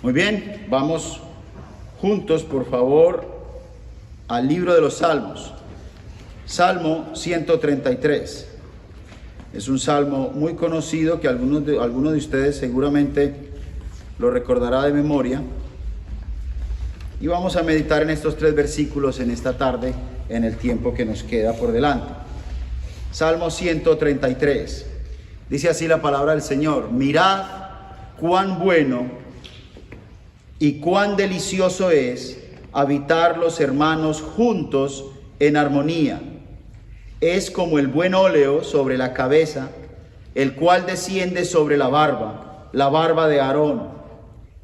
Muy bien, vamos juntos, por favor, al libro de los Salmos. Salmo 133. Es un salmo muy conocido que alguno de ustedes seguramente lo recordará de memoria. Y vamos a meditar en estos 3 versículos en esta tarde, en el tiempo que nos queda por delante. Salmo 133. Dice así la palabra del Señor: mirad cuán bueno y cuán delicioso es habitar los hermanos juntos en armonía. Es como el buen óleo sobre la cabeza, el cual desciende sobre la barba de Aarón,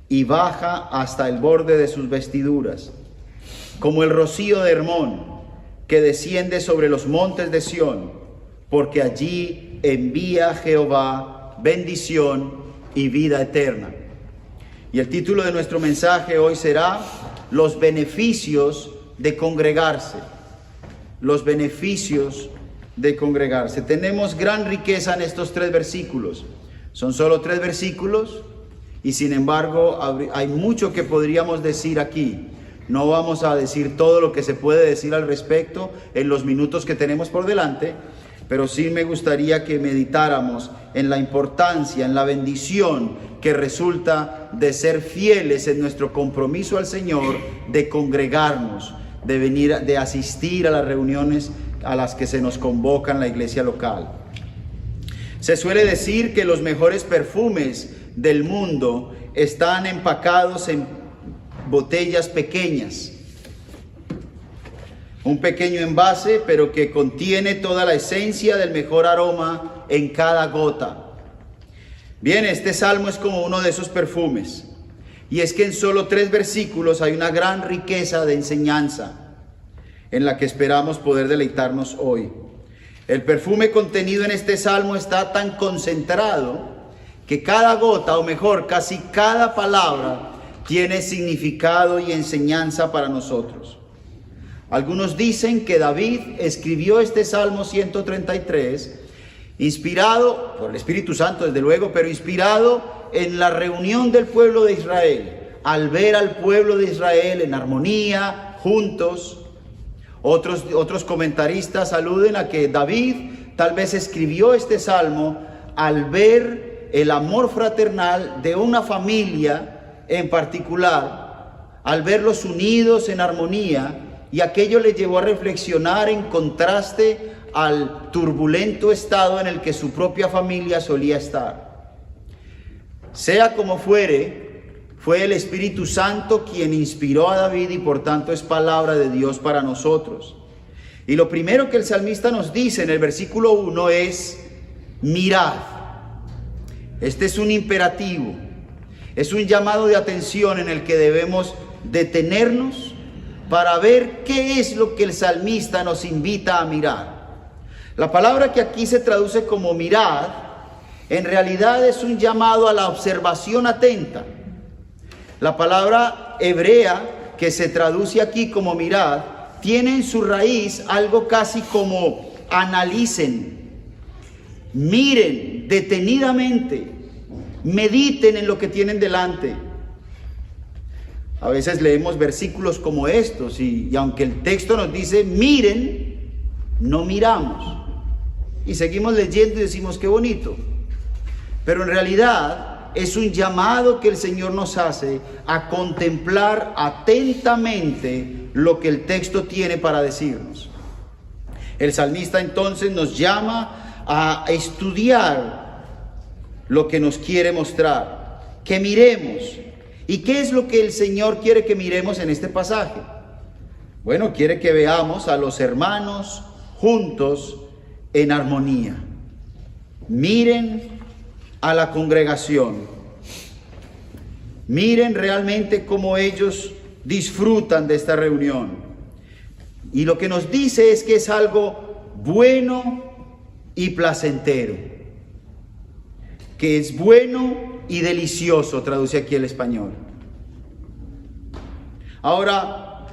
y baja hasta el borde de sus vestiduras. Como el rocío de Hermón, que desciende sobre los montes de Sión, porque allí envía Jehová bendición y vida eterna. Y el título de nuestro mensaje hoy será: los beneficios de congregarse. Los beneficios de congregarse. Tenemos gran riqueza en estos 3 versículos. Son solo 3 versículos y sin embargo hay mucho que podríamos decir aquí. No vamos a decir todo lo que se puede decir al respecto en los minutos que tenemos por delante, pero sí me gustaría que meditáramos en la importancia, en la bendición que resulta de ser fieles en nuestro compromiso al Señor, de congregarnos, de venir, de asistir a las reuniones a las que se nos convoca en la iglesia local. Se suele decir que los mejores perfumes del mundo están empacados en botellas pequeñas. Un pequeño envase, pero que contiene toda la esencia del mejor aroma en cada gota. Bien, este salmo es como uno de esos perfumes. Y es que en solo 3 versículos hay una gran riqueza de enseñanza en la que esperamos poder deleitarnos hoy. El perfume contenido en este salmo está tan concentrado que cada gota, o mejor, casi cada palabra, tiene significado y enseñanza para nosotros. Algunos dicen que David escribió este Salmo 133 inspirado por el Espíritu Santo, desde luego, pero inspirado en la reunión del pueblo de Israel, al ver al pueblo de Israel en armonía, juntos. Otros comentaristas aluden a que David tal vez escribió este salmo al ver el amor fraternal de una familia en particular, al verlos unidos en armonía, y aquello le llevó a reflexionar en contraste al turbulento estado en el que su propia familia solía estar. Sea como fuere, fue el Espíritu Santo quien inspiró a David y por tanto es palabra de Dios para nosotros. Y lo primero que el salmista nos dice en el versículo 1 es: mirad. Este es un imperativo, es un llamado de atención en el que debemos detenernos para ver qué es lo que el salmista nos invita a mirar. La palabra que aquí se traduce como mirad, en realidad es un llamado a la observación atenta. La palabra hebrea que se traduce aquí como mirad, tiene en su raíz algo casi como analicen, miren detenidamente, mediten en lo que tienen delante. A veces leemos versículos como estos y aunque el texto nos dice miren, no miramos. Y seguimos leyendo y decimos qué bonito. Pero en realidad es un llamado que el Señor nos hace a contemplar atentamente lo que el texto tiene para decirnos. El salmista entonces nos llama a estudiar lo que nos quiere mostrar, que miremos. ¿Y qué es lo que el Señor quiere que miremos en este pasaje? Bueno, quiere que veamos a los hermanos juntos en armonía. Miren a la congregación. Miren realmente cómo ellos disfrutan de esta reunión. Y lo que nos dice es que es algo bueno y placentero. Que es bueno y delicioso, traduce aquí el español. Ahora,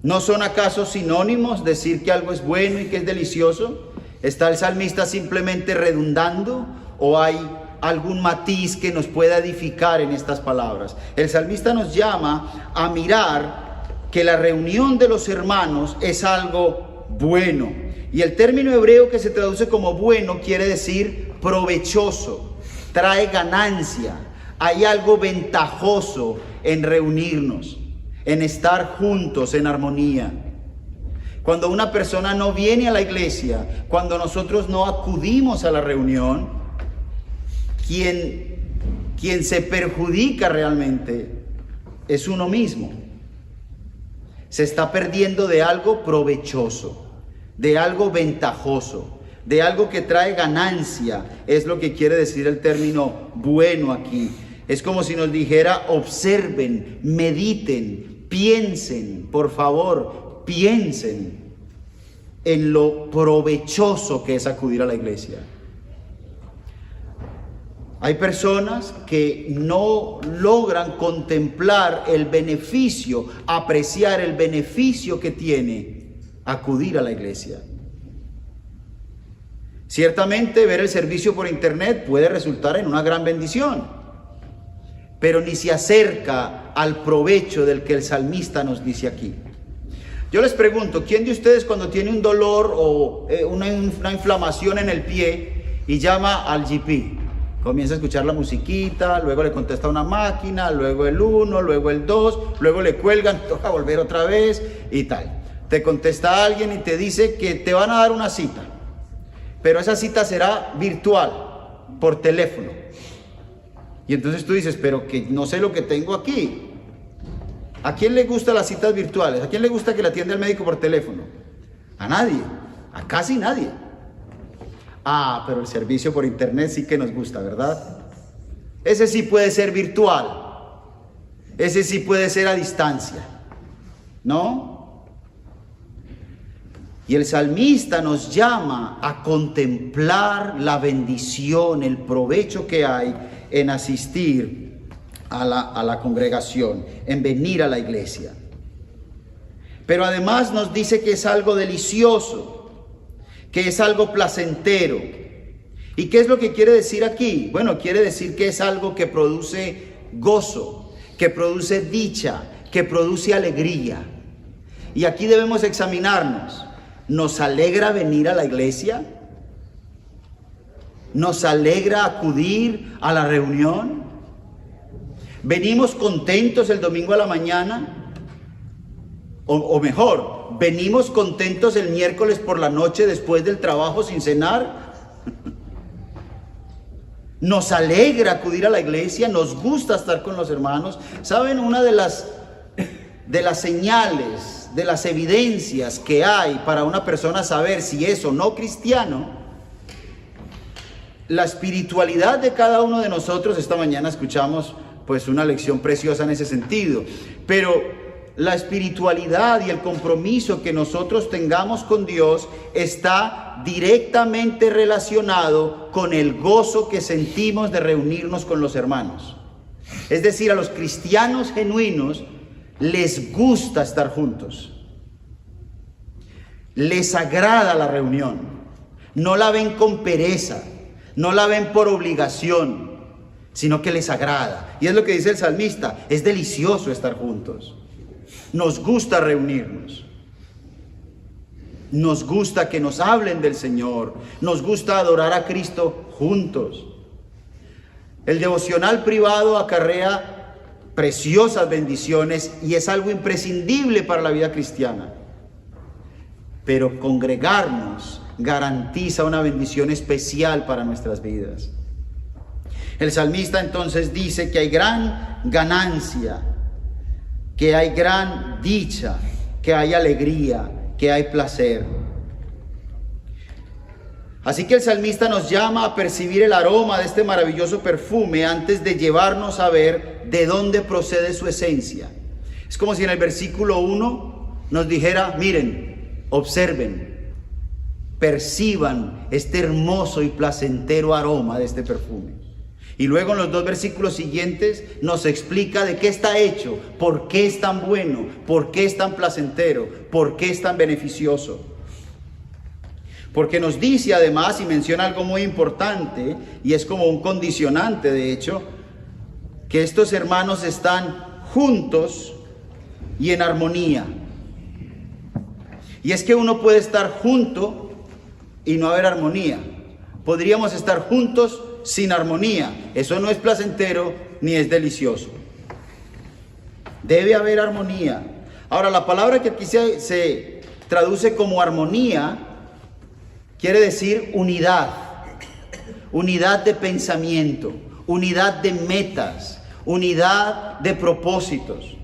¿no son acaso sinónimos decir que algo es bueno y que es delicioso? ¿Está el salmista simplemente redundando o hay algún matiz que nos pueda edificar en estas palabras. El salmista nos llama a mirar que la reunión de los hermanos es algo bueno. Y el término hebreo que se traduce como bueno quiere decir provechoso, trae ganancia. Hay algo ventajoso en reunirnos, en estar juntos en armonía. Cuando una persona no viene a la iglesia, cuando nosotros no acudimos a la reunión, quien se perjudica realmente es uno mismo. Se está perdiendo de algo provechoso, de algo ventajoso, de algo que trae ganancia. Es lo que quiere decir el término bueno aquí. Es como si nos dijera: observen, mediten, piensen, por favor, piensen en lo provechoso que es acudir a la iglesia. Hay personas que no logran contemplar el beneficio, apreciar el beneficio que tiene acudir a la iglesia. Ciertamente ver el servicio por internet puede resultar en una gran bendición, pero ni se acerca al provecho del que el salmista nos dice aquí. Yo les pregunto, ¿quién de ustedes cuando tiene un dolor o una inflamación en el pie y llama al GP? Comienza a escuchar la musiquita, luego le contesta una máquina, luego el 1, luego el 2, luego le cuelgan, toca volver otra vez y tal. Te contesta alguien y te dice que te van a dar una cita, pero esa cita será virtual, por teléfono. Y entonces tú dices, pero que no sé lo que tengo aquí. ¿A quién le gustan las citas virtuales? ¿A quién le gusta que le atienda el médico por teléfono? A nadie, a casi nadie. Ah, pero el servicio por internet sí que nos gusta, ¿verdad? Ese sí puede ser virtual. Ese sí puede ser a distancia, ¿no? Y el salmista nos llama a contemplar la bendición, el provecho que hay en asistir a la congregación, en venir a la iglesia. Pero además nos dice que es algo delicioso, que es algo placentero. ¿Y qué es lo que quiere decir aquí? Bueno, quiere decir que es algo que produce gozo, que produce dicha, que produce alegría. Y aquí debemos examinarnos. ¿Nos alegra venir a la iglesia? ¿Nos alegra acudir a la reunión? ¿Venimos contentos el domingo a la mañana? O mejor, ¿venimos contentos el miércoles por la noche después del trabajo sin cenar? ¿Nos alegra acudir a la iglesia? ¿Nos gusta estar con los hermanos? ¿Saben? Una de las señales, de las evidencias que hay para una persona saber si es o no cristiano, la espiritualidad de cada uno de nosotros. Esta mañana escuchamos pues una lección preciosa en ese sentido, pero la espiritualidad y el compromiso que nosotros tengamos con Dios está directamente relacionado con el gozo que sentimos de reunirnos con los hermanos. Es decir, a los cristianos genuinos les gusta estar juntos. Les agrada la reunión. No la ven con pereza, no la ven por obligación, sino que les agrada. Y es lo que dice el salmista, es delicioso estar juntos. Nos gusta reunirnos. Nos gusta que nos hablen del Señor. Nos gusta adorar a Cristo juntos. El devocional privado acarrea preciosas bendiciones y es algo imprescindible para la vida cristiana. Pero congregarnos garantiza una bendición especial para nuestras vidas. El salmista entonces dice que hay gran ganancia, que hay gran dicha, que hay alegría, que hay placer. Así que el salmista nos llama a percibir el aroma de este maravilloso perfume antes de llevarnos a ver de dónde procede su esencia. Es como si en el versículo 1 nos dijera, miren, observen, perciban este hermoso y placentero aroma de este perfume. Y luego en los 2 versículos siguientes nos explica de qué está hecho, por qué es tan bueno, por qué es tan placentero, por qué es tan beneficioso. Porque nos dice además, y menciona algo muy importante, y es como un condicionante de hecho, que estos hermanos están juntos y en armonía. Y es que uno puede estar junto y no haber armonía. Podríamos estar juntos sin armonía. Eso no es placentero ni es delicioso. Debe haber armonía. Ahora, la palabra que aquí se traduce como armonía quiere decir unidad. Unidad de pensamiento, unidad de metas, unidad de propósitos.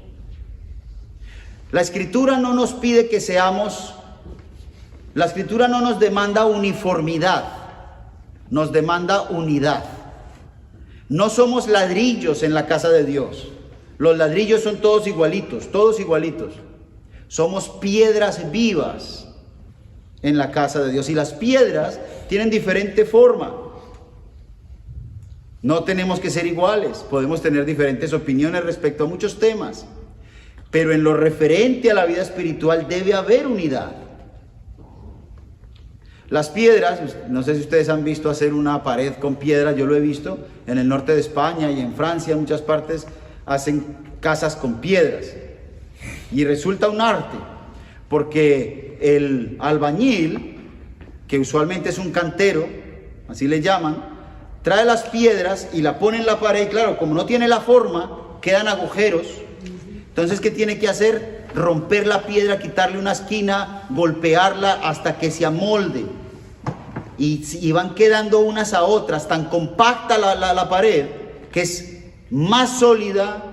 La Escritura no nos pide que seamos, la Escritura no nos demanda uniformidad, nos demanda unidad. No somos ladrillos en la casa de Dios. Los ladrillos son todos igualitos, todos igualitos. Somos piedras vivas en la casa de Dios. Y las piedras tienen diferente forma. No tenemos que ser iguales, podemos tener diferentes opiniones respecto a muchos temas. Pero en lo referente a la vida espiritual debe haber unidad. Las piedras, no sé si ustedes han visto hacer una pared con piedras, yo lo he visto en el norte de España y en Francia, en muchas partes hacen casas con piedras. Y resulta un arte, porque el albañil, que usualmente es un cantero, así le llaman, trae las piedras y la pone en la pared, y claro, como no tiene la forma, quedan agujeros. Entonces, ¿qué tiene que hacer? Romper la piedra, quitarle una esquina, golpearla hasta que se amolde. Y van quedando unas a otras, tan compacta la pared, que es más sólida,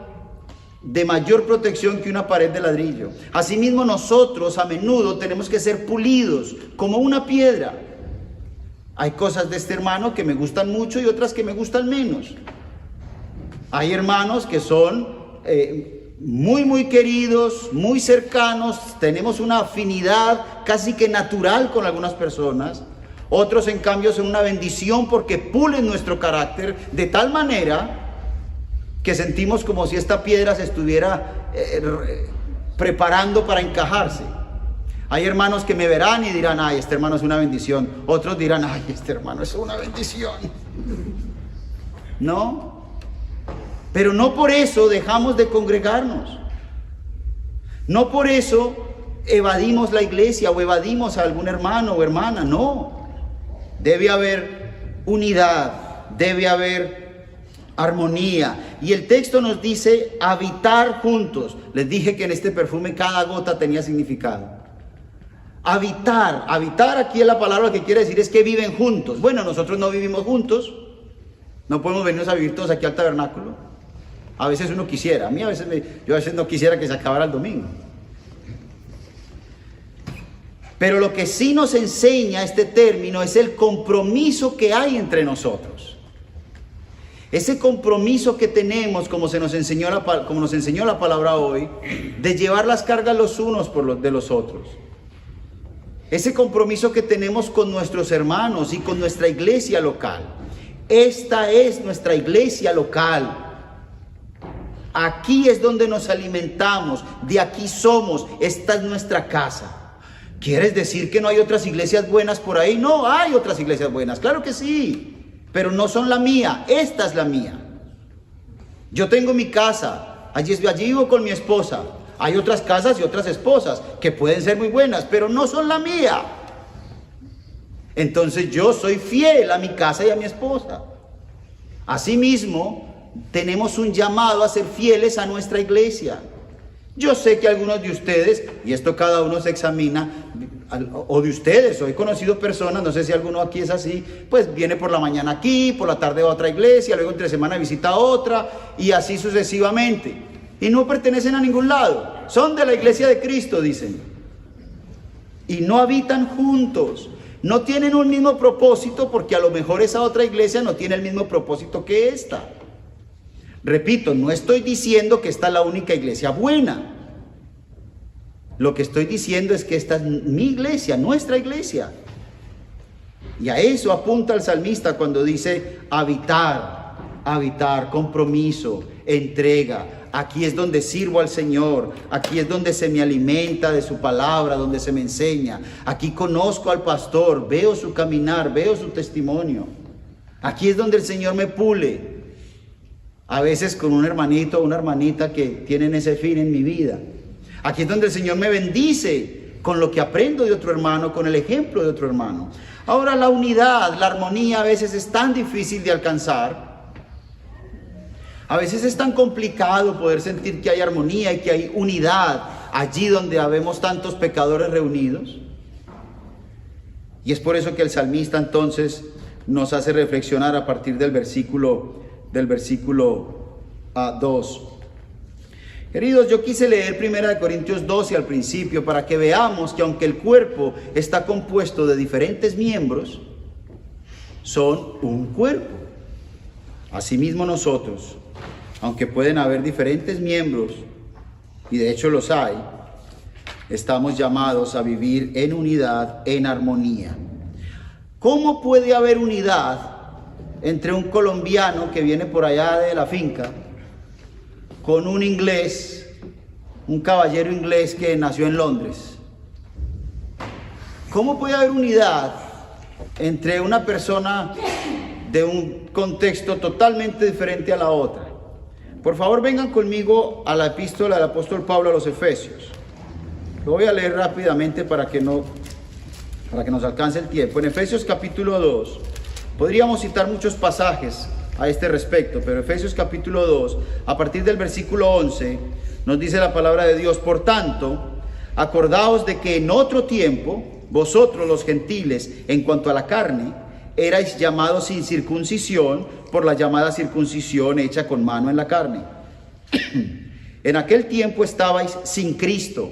de mayor protección que una pared de ladrillo. Asimismo, nosotros a menudo tenemos que ser pulidos, como una piedra. Hay cosas de este hermano que me gustan mucho y otras que me gustan menos. Hay hermanos que son muy queridos, muy cercanos, tenemos una afinidad casi que natural con algunas personas. Otros en cambio son una bendición porque pulen nuestro carácter de tal manera que sentimos como si esta piedra se estuviera preparando para encajarse. Hay hermanos que me verán y dirán, ay, este hermano es una bendición. Otros dirán, ay, este hermano es una bendición. ¿No? Pero no por eso dejamos de congregarnos. No por eso evadimos la iglesia o evadimos a algún hermano o hermana. No. Debe haber unidad, debe haber armonía. Y el texto nos dice habitar juntos. Les dije que en este perfume cada gota tenía significado. Habitar aquí es la palabra que quiere decir es que viven juntos. Bueno, nosotros no vivimos juntos. No podemos venirnos a vivir todos aquí al tabernáculo. A veces uno quisiera, yo a veces no quisiera que se acabara el domingo. Pero lo que sí nos enseña este término es el compromiso que hay entre nosotros. Ese compromiso que tenemos, como nos enseñó la palabra hoy, de llevar las cargas los unos de los otros. Ese compromiso que tenemos con nuestros hermanos y con nuestra iglesia local. Esta es nuestra iglesia local. Aquí es donde nos alimentamos, de aquí somos, esta es nuestra casa. ¿Quieres decir que no hay otras iglesias buenas por ahí? No, hay otras iglesias buenas, claro que sí, pero no son la mía, esta es la mía. Yo tengo mi casa, allí vivo con mi esposa. Hay otras casas y otras esposas que pueden ser muy buenas, pero no son la mía. Entonces yo soy fiel a mi casa y a mi esposa. Asimismo, tenemos un llamado a ser fieles a nuestra iglesia. Yo sé que algunos de ustedes, y esto cada uno se examina, o de ustedes, o he conocido personas, no sé si alguno aquí es así, pues viene por la mañana aquí, por la tarde a otra iglesia, luego entre semana visita otra, y así sucesivamente. Y no pertenecen a ningún lado, son de la iglesia de Cristo, dicen. Y no habitan juntos, no tienen un mismo propósito, porque a lo mejor esa otra iglesia no tiene el mismo propósito que esta. Repito, no estoy diciendo que esta es la única iglesia buena. Lo que estoy diciendo es que esta es mi iglesia, nuestra iglesia. Y a eso apunta el salmista cuando dice habitar, compromiso, entrega, aquí es donde sirvo al Señor, aquí es donde se me alimenta de su palabra, donde se me enseña, aquí conozco al pastor, veo su caminar, veo su testimonio, aquí es donde el Señor me pule, a veces con un hermanito o una hermanita que tienen ese fin en mi vida, aquí es donde el Señor me bendice con lo que aprendo de otro hermano, con el ejemplo de otro hermano. Ahora, la unidad, la armonía a veces es tan difícil de alcanzar. A veces es tan complicado poder sentir que hay armonía y que hay unidad allí donde habemos tantos pecadores reunidos. Y es por eso que el salmista entonces nos hace reflexionar a partir del versículo 2. Queridos, yo quise leer 1 Corintios 12 al principio para que veamos que aunque el cuerpo está compuesto de diferentes miembros, son un cuerpo. Asimismo nosotros, aunque pueden haber diferentes miembros, y de hecho los hay, estamos llamados a vivir en unidad, en armonía. ¿Cómo puede haber unidad entre un colombiano que viene por allá de la finca con un inglés, un caballero inglés que nació en Londres? ¿Cómo puede haber unidad entre una persona de un contexto totalmente diferente a la otra? Por favor, vengan conmigo a la epístola del apóstol Pablo a los Efesios. Lo voy a leer rápidamente para que nos alcance el tiempo. En Efesios capítulo 2, podríamos citar muchos pasajes a este respecto, pero Efesios capítulo 2, a partir del versículo 11, nos dice la palabra de Dios: por tanto, acordaos de que en otro tiempo, vosotros los gentiles, en cuanto a la carne, erais llamados sin circuncisión por la llamada circuncisión hecha con mano en la carne. En aquel tiempo estabais sin Cristo,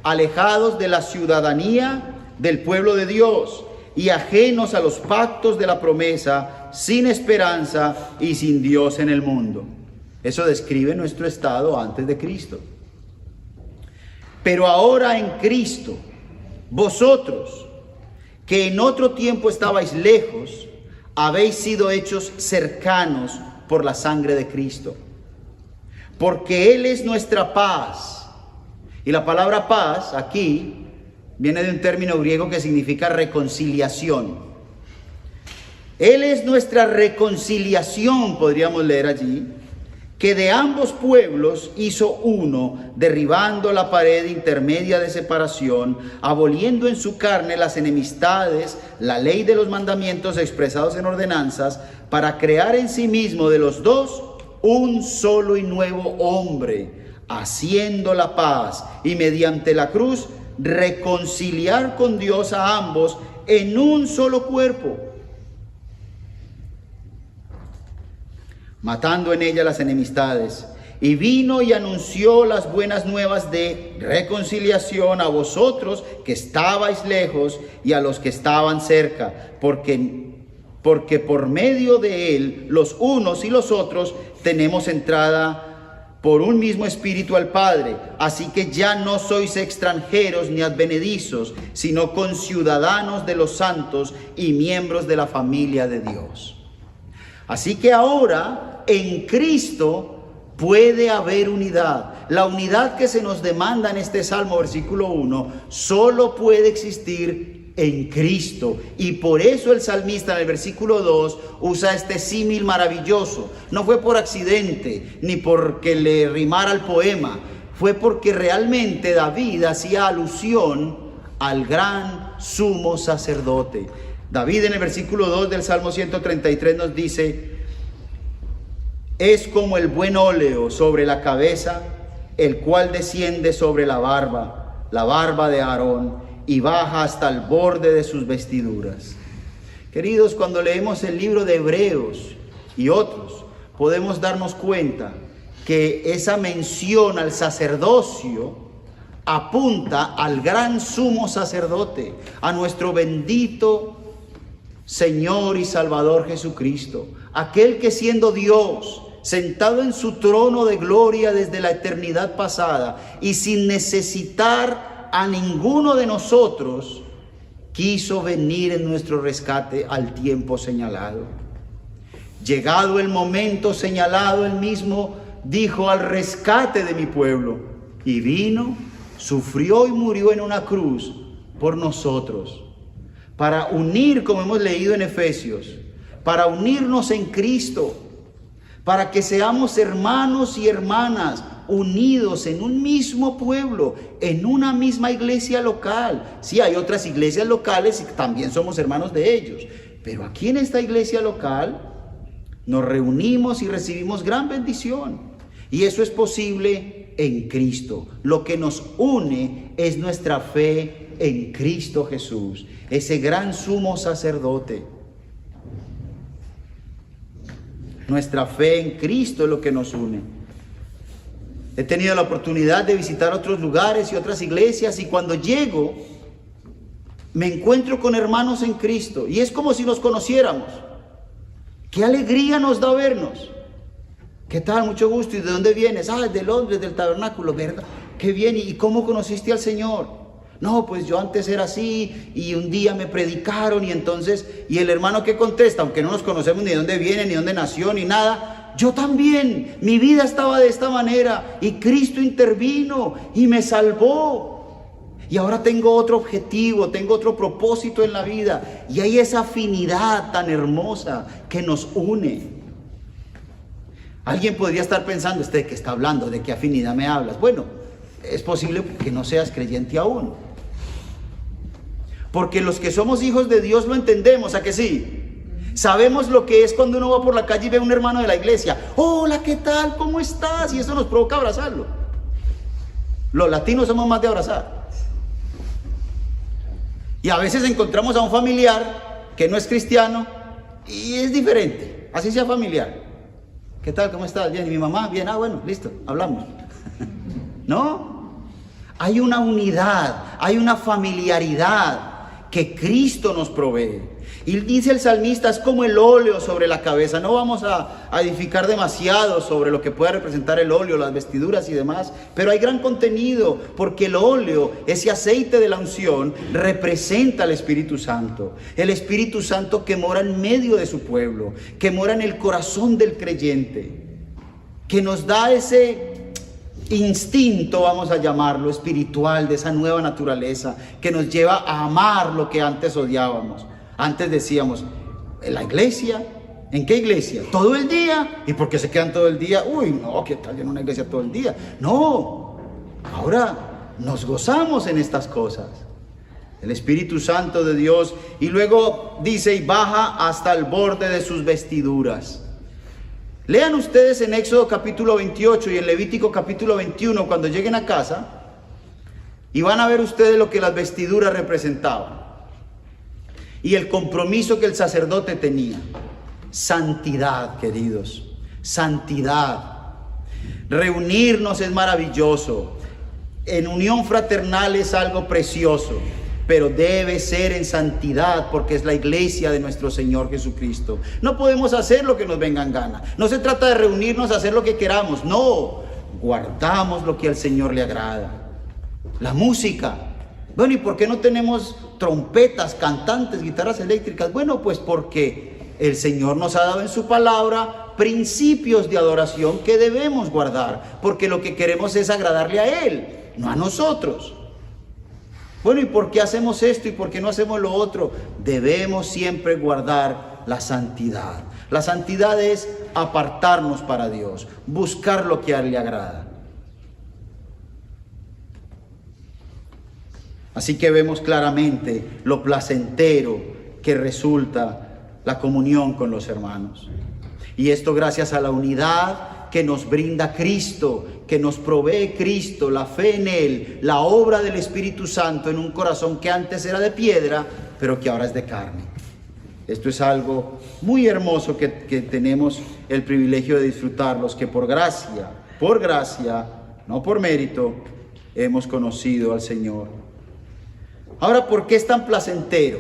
alejados de la ciudadanía del pueblo de Dios y ajenos a los pactos de la promesa, sin esperanza y sin Dios en el mundo. Eso describe nuestro estado antes de Cristo. Pero ahora en Cristo, vosotros, que en otro tiempo estabais lejos, habéis sido hechos cercanos por la sangre de Cristo. Porque Él es nuestra paz. Y la palabra paz aquí viene de un término griego que significa reconciliación. Él es nuestra reconciliación, podríamos leer allí, que de ambos pueblos hizo uno, derribando la pared intermedia de separación, aboliendo en su carne las enemistades, la ley de los mandamientos expresados en ordenanzas, para crear en sí mismo de los dos un solo y nuevo hombre, haciendo la paz, y mediante la cruz reconciliar con Dios a ambos en un solo cuerpo, matando en ella las enemistades. Y vino y anunció las buenas nuevas de reconciliación a vosotros que estabais lejos y a los que estaban cerca, porque por medio de él los unos y los otros tenemos entrada por un mismo espíritu al Padre. Así que ya no sois extranjeros ni advenedizos, sino conciudadanos de los santos y miembros de la familia de Dios. Así que ahora en Cristo puede haber unidad. La unidad que se nos demanda en este Salmo, versículo 1, solo puede existir en Cristo. Y por eso el salmista en el versículo 2 usa este símil maravilloso. No fue por accidente, ni porque le rimara el poema. Fue porque realmente David hacía alusión al gran sumo sacerdote. David en el versículo 2 del Salmo 133 nos dice: es como el buen óleo sobre la cabeza, el cual desciende sobre la barba de Aarón, y baja hasta el borde de sus vestiduras. Queridos, cuando leemos el libro de Hebreos y otros, podemos darnos cuenta que esa mención al sacerdocio apunta al gran sumo sacerdote, a nuestro bendito Señor y Salvador Jesucristo, aquel que siendo Dios, sentado en su trono de gloria desde la eternidad pasada y sin necesitar a ninguno de nosotros, quiso venir en nuestro rescate al tiempo señalado. Llegado el momento señalado, él mismo dijo al rescate de mi pueblo, y vino, sufrió y murió en una cruz por nosotros, para unir, como hemos leído en Efesios, para unirnos en Cristo, para que seamos hermanos y hermanas unidos en un mismo pueblo, en una misma iglesia local. Sí, hay otras iglesias locales y también somos hermanos de ellos, pero aquí en esta iglesia local nos reunimos y recibimos gran bendición. Y eso es posible en Cristo. Lo que nos une es nuestra fe en Cristo Jesús, ese gran sumo sacerdote. Nuestra fe en Cristo es lo que nos une. He tenido la oportunidad de visitar otros lugares y otras iglesias, y cuando llego me encuentro con hermanos en Cristo y es como si nos conociéramos. Qué alegría nos da vernos. ¿Qué tal? Mucho gusto. ¿Y de dónde vienes? Ah, de Londres, del tabernáculo, ¿verdad? Qué bien. ¿Y cómo conociste al Señor? No, pues yo antes era así y un día me predicaron y entonces, y el hermano que contesta, aunque no nos conocemos ni de dónde viene, ni dónde nació, ni nada, yo también, mi vida estaba de esta manera y Cristo intervino y me salvó. Y ahora tengo otro objetivo, tengo otro propósito en la vida. Y hay esa afinidad tan hermosa que nos une. Alguien podría estar pensando, ¿de qué está hablando? ¿De qué afinidad me hablas? Bueno, es posible que no seas creyente aún. Porque los que somos hijos de Dios lo entendemos, ¿a que sí? Sabemos lo que es cuando uno va por la calle y ve a un hermano de la iglesia. Hola, ¿qué tal? ¿Cómo estás? Y eso nos provoca abrazarlo. Los latinos somos más de abrazar. Y a veces encontramos a un familiar que no es cristiano y es diferente, así sea familiar. ¿Qué tal? ¿Cómo estás? Bien. ¿Y mi mamá? Bien. Ah, bueno, listo, hablamos. ¿No? Hay una unidad, hay una familiaridad que Cristo nos provee. Y dice el salmista, es como el óleo sobre la cabeza. No vamos a edificar demasiado sobre lo que pueda representar el óleo, las vestiduras y demás, pero hay gran contenido, porque el óleo, ese aceite de la unción, representa al Espíritu Santo. El Espíritu Santo que mora en medio de su pueblo, que mora en el corazón del creyente, que nos da ese instinto, vamos a llamarlo, espiritual, de esa nueva naturaleza, que nos lleva a amar lo que antes odiábamos. Antes decíamos, ¿en la iglesia? ¿En qué iglesia? ¿Todo el día? ¿Y por qué se quedan todo el día? Uy, no, ¿qué tal en una iglesia todo el día? No, ahora nos gozamos en estas cosas. El Espíritu Santo de Dios. Y luego dice, y baja hasta el borde de sus vestiduras. Lean ustedes en Éxodo capítulo 28 y en Levítico capítulo 21 cuando lleguen a casa, y van a ver ustedes lo que las vestiduras representaban. Y el compromiso que el sacerdote tenía. Santidad, queridos. Santidad. Reunirnos es maravilloso. En unión fraternal es algo precioso. Pero debe ser en santidad, porque es la iglesia de nuestro Señor Jesucristo. No podemos hacer lo que nos venga en gana. No se trata de reunirnos a hacer lo que queramos. No. Guardamos lo que al Señor le agrada. La música. Bueno, ¿y por qué no tenemos trompetas, cantantes, guitarras eléctricas? Bueno, pues porque el Señor nos ha dado en su palabra principios de adoración que debemos guardar, porque lo que queremos es agradarle a Él, no a nosotros. Bueno, ¿y por qué hacemos esto y por qué no hacemos lo otro? Debemos siempre guardar la santidad. La santidad es apartarnos para Dios, buscar lo que a Él le agrada. Así que vemos claramente lo placentero que resulta la comunión con los hermanos. Y esto gracias a la unidad que nos brinda Cristo, que nos provee Cristo, la fe en Él, la obra del Espíritu Santo en un corazón que antes era de piedra, pero que ahora es de carne. Esto es algo muy hermoso que tenemos el privilegio de disfrutar, los que por gracia, no por mérito, hemos conocido al Señor. Ahora, ¿por qué es tan placentero?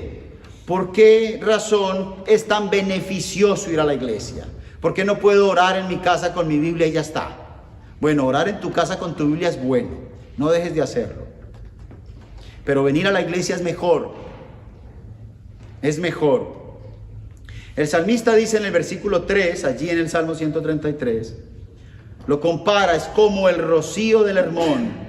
¿Por qué razón es tan beneficioso ir a la iglesia? ¿Por qué no puedo orar en mi casa con mi Biblia y ya está? Bueno, orar en tu casa con tu Biblia es bueno, no dejes de hacerlo. Pero venir a la iglesia es mejor. Es mejor. El salmista dice en el versículo 3, allí en el Salmo 133, Lo compara, es como el rocío del Hermón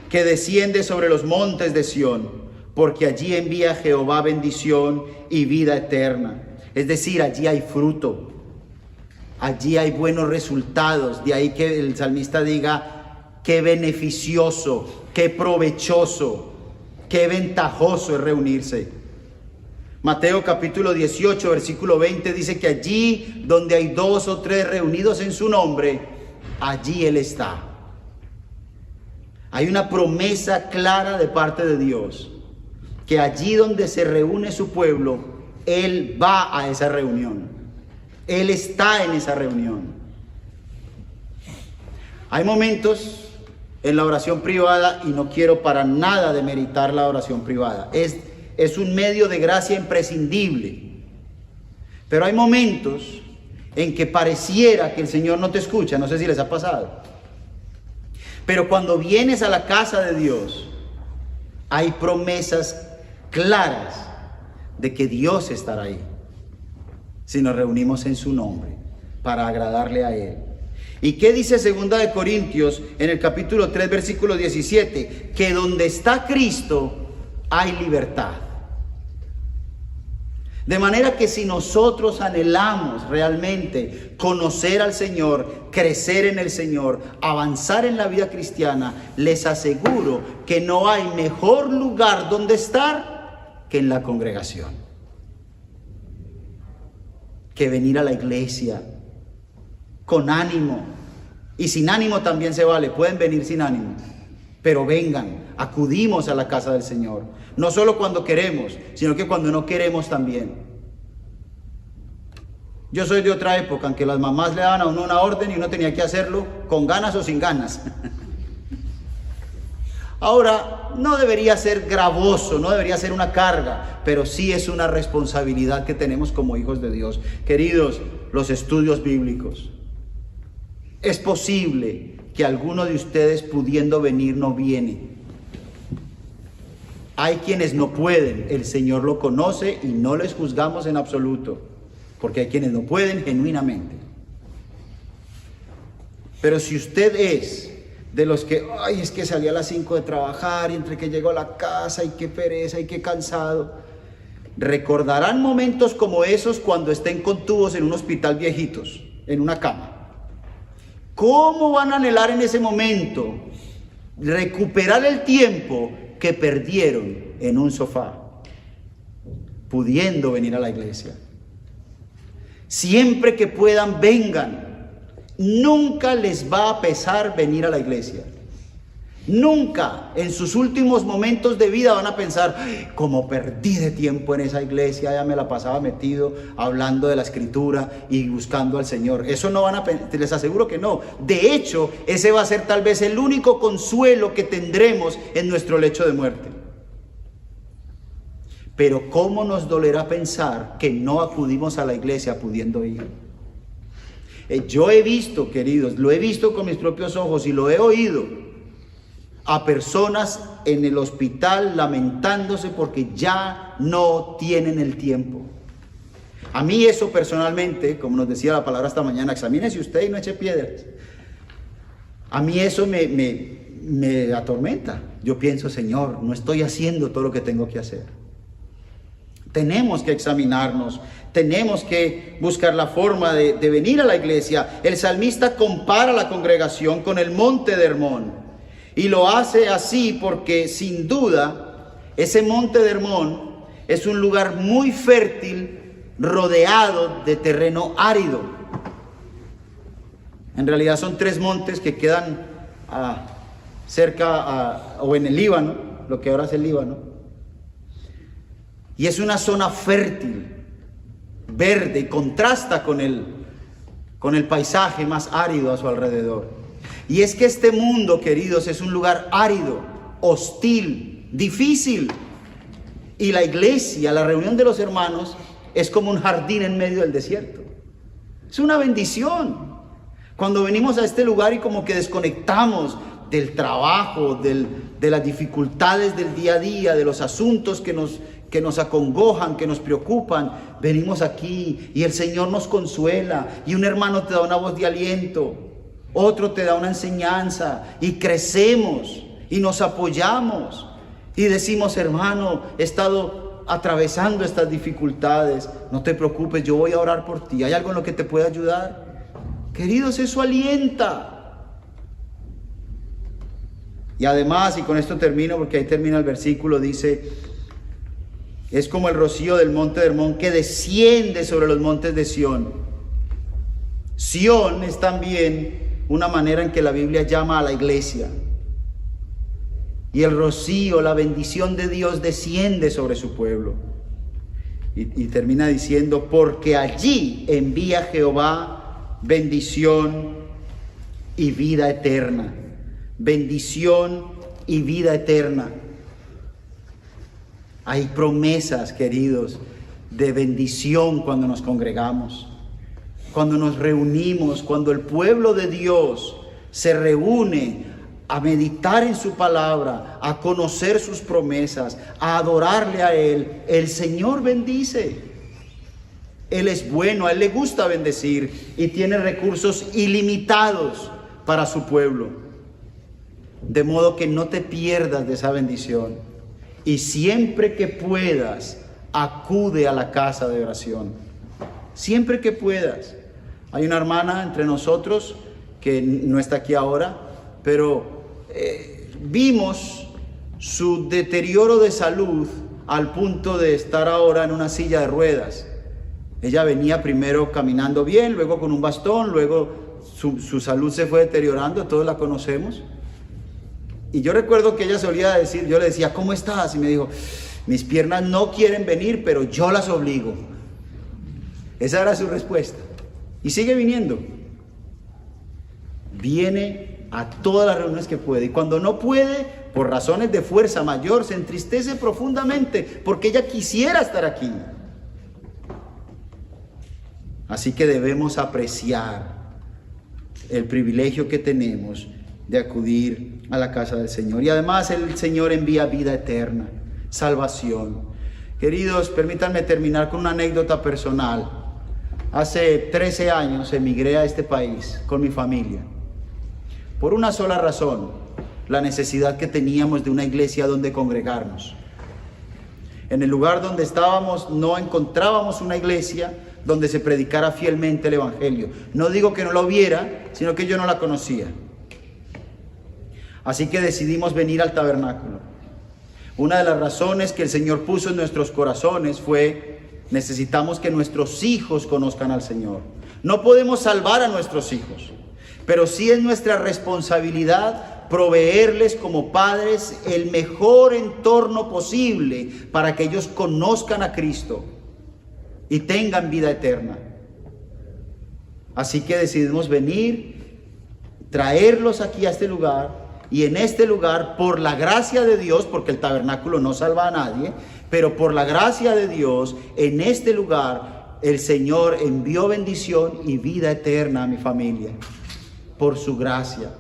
que desciende sobre los montes de Sión, porque allí envía Jehová bendición y vida eterna. Es decir, allí hay fruto, allí hay buenos resultados. De ahí que el salmista diga, qué beneficioso, qué provechoso, qué ventajoso es reunirse. Mateo capítulo 18, versículo 20 dice que allí donde hay 2 o 3 reunidos en su nombre, allí Él está. Hay una promesa clara de parte de Dios, que allí donde se reúne su pueblo, Él va a esa reunión. Él está en esa reunión. Hay momentos en la oración privada, y no quiero para nada demeritar la oración privada. Es un medio de gracia imprescindible. Pero hay momentos en que pareciera que el Señor no te escucha. No sé si les ha pasado. Pero cuando vienes a la casa de Dios, hay promesas claras de que Dios estará ahí, si nos reunimos en su nombre para agradarle a Él. ¿Y qué dice 2 de Corintios en el capítulo 3, versículo 17? Que donde está Cristo hay libertad. De manera que si nosotros anhelamos realmente conocer al Señor, crecer en el Señor, avanzar en la vida cristiana, les aseguro que no hay mejor lugar donde estar que en la congregación. Que venir a la iglesia con ánimo. Y sin ánimo también se vale, pueden venir sin ánimo. Pero vengan, acudimos a la casa del Señor. No solo cuando queremos, sino que cuando no queremos también. Yo soy de otra época en que las mamás le daban a uno una orden y uno tenía que hacerlo con ganas o sin ganas. Ahora, no debería ser gravoso, no debería ser una carga, pero sí es una responsabilidad que tenemos como hijos de Dios. Queridos, los estudios bíblicos. Es posible que alguno de ustedes pudiendo venir no viene. Hay quienes no pueden, el Señor lo conoce y no les juzgamos en absoluto, porque hay quienes no pueden genuinamente. Pero si usted es de los que, ay, es que salí a las 5 de trabajar y entre que llego a la casa y qué pereza y qué cansado, recordarán momentos como esos cuando estén con tubos en un hospital viejitos, en una cama. ¿Cómo van a anhelar en ese momento recuperar el tiempo que perdieron en un sofá, pudiendo venir a la iglesia? Siempre que puedan, vengan. Nunca les va a pesar venir a la iglesia. Nunca en sus últimos momentos de vida van a pensar, como perdí de tiempo en esa iglesia, ya me la pasaba metido hablando de la escritura y buscando al Señor. Eso no van a pensar, les aseguro que no. De hecho, ese va a ser tal vez el único consuelo que tendremos en nuestro lecho de muerte. Pero cómo nos dolerá pensar que no acudimos a la iglesia pudiendo ir. Yo he visto, queridos, lo he visto con mis propios ojos y lo he oído, a personas en el hospital lamentándose porque ya no tienen el tiempo. A mí eso personalmente, como nos decía la palabra esta mañana, examínese usted y no eche piedras. A mí eso me atormenta. Yo pienso, Señor, no estoy haciendo todo lo que tengo que hacer. Tenemos que examinarnos, tenemos que buscar la forma de venir a la iglesia. El salmista compara la congregación con el monte de Hermón. Y lo hace así porque sin duda ese monte de Hermón es un lugar muy fértil rodeado de terreno árido. En realidad son 3 montes que quedan cerca o en el Líbano, lo que ahora es el Líbano. Y es una zona fértil, verde, y contrasta con el paisaje más árido a su alrededor. Y es que este mundo, queridos, es un lugar árido, hostil, difícil. Y la iglesia, la reunión de los hermanos, es como un jardín en medio del desierto. Es una bendición. Cuando venimos a este lugar y como que desconectamos del trabajo, de las dificultades del día a día, de los asuntos que que nos acongojan, que nos preocupan, venimos aquí y el Señor nos consuela, y un hermano te da una voz de aliento, otro te da una enseñanza, y crecemos y nos apoyamos y decimos: hermano, he estado atravesando estas dificultades, no te preocupes, yo voy a orar por ti. ¿Hay algo en lo que te pueda ayudar? Queridos, eso alienta. Y además, y con esto termino, porque ahí termina el versículo, dice: es como el rocío del monte de Hermón que desciende sobre los montes de Sión. Sión es también una manera en que la Biblia llama a la iglesia. Y el rocío, la bendición de Dios, desciende sobre su pueblo. Y termina diciendo: porque allí envía Jehová bendición y vida eterna. Bendición y vida eterna. Hay promesas, queridos, de bendición cuando nos congregamos, cuando nos reunimos, cuando el pueblo de Dios se reúne a meditar en su palabra, a conocer sus promesas, a adorarle a Él. El Señor bendice. Él es bueno, a Él le gusta bendecir y tiene recursos ilimitados para su pueblo. De modo que no te pierdas de esa bendición. Y siempre que puedas, acude a la casa de oración. Siempre que puedas. Hay una hermana entre nosotros que no está aquí ahora, pero vimos su deterioro de salud al punto de estar ahora en una silla de ruedas. Ella venía primero caminando bien, luego con un bastón, luego su salud se fue deteriorando, todos la conocemos. Y yo recuerdo que ella solía decir, yo le decía: ¿cómo estás? Y me dijo: mis piernas no quieren venir, pero yo las obligo. Esa era su respuesta. Y sigue viniendo. Viene a todas las reuniones que puede. Y cuando no puede, por razones de fuerza mayor, se entristece profundamente porque ella quisiera estar aquí. Así que debemos apreciar el privilegio que tenemos de acudir a la casa del Señor. Y además el Señor envía vida eterna, salvación. Queridos, permítanme terminar con una anécdota personal. Hace 13 años emigré a este país con mi familia, por una sola razón: la necesidad que teníamos de una iglesia donde congregarnos. En el lugar donde estábamos no encontrábamos una iglesia donde se predicara fielmente el Evangelio. No digo que no la hubiera, sino que yo no la conocía. Así que decidimos venir al tabernáculo. Una de las razones que el Señor puso en nuestros corazones fue: necesitamos que nuestros hijos conozcan al Señor. No podemos salvar a nuestros hijos, pero sí es nuestra responsabilidad proveerles como padres el mejor entorno posible para que ellos conozcan a Cristo y tengan vida eterna. Así que decidimos venir, traerlos aquí a este lugar. Y en este lugar, por la gracia de Dios, porque el tabernáculo no salva a nadie, pero por la gracia de Dios, en este lugar el Señor envió bendición y vida eterna a mi familia, por su gracia.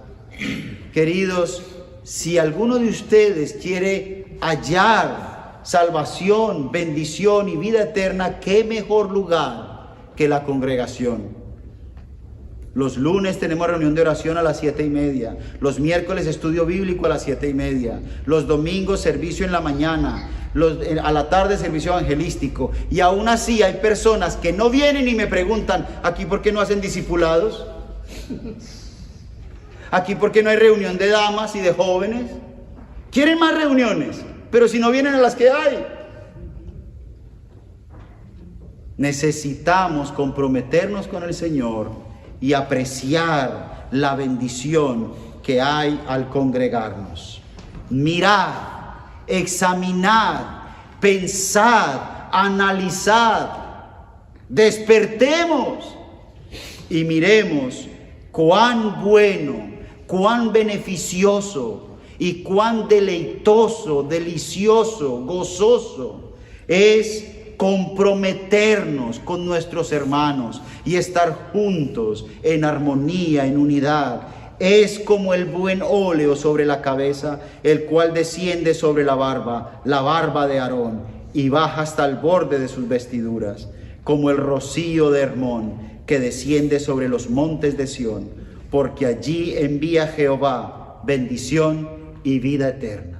Queridos, si alguno de ustedes quiere hallar salvación, bendición y vida eterna, ¿qué mejor lugar que la congregación? Los lunes tenemos reunión de oración a las 7:30. Los miércoles estudio bíblico a las 7:30. Los domingos servicio en la mañana. A la tarde servicio evangelístico. Y aún así hay personas que no vienen y me preguntan: ¿aquí por qué no hacen discipulados? ¿Aquí por qué no hay reunión de damas y de jóvenes? Quieren más reuniones, pero si no vienen a las que hay. Necesitamos comprometernos con el Señor y apreciar la bendición que hay al congregarnos. Mirad, examinad, pensad, analizad, despertemos y miremos cuán bueno, cuán beneficioso y cuán deleitoso, delicioso, gozoso es comprometernos con nuestros hermanos y estar juntos en armonía, en unidad. Es como el buen óleo sobre la cabeza, el cual desciende sobre la barba de Aarón, y baja hasta el borde de sus vestiduras, como el rocío de Hermón que desciende sobre los montes de Sión, porque allí envía Jehová bendición y vida eterna.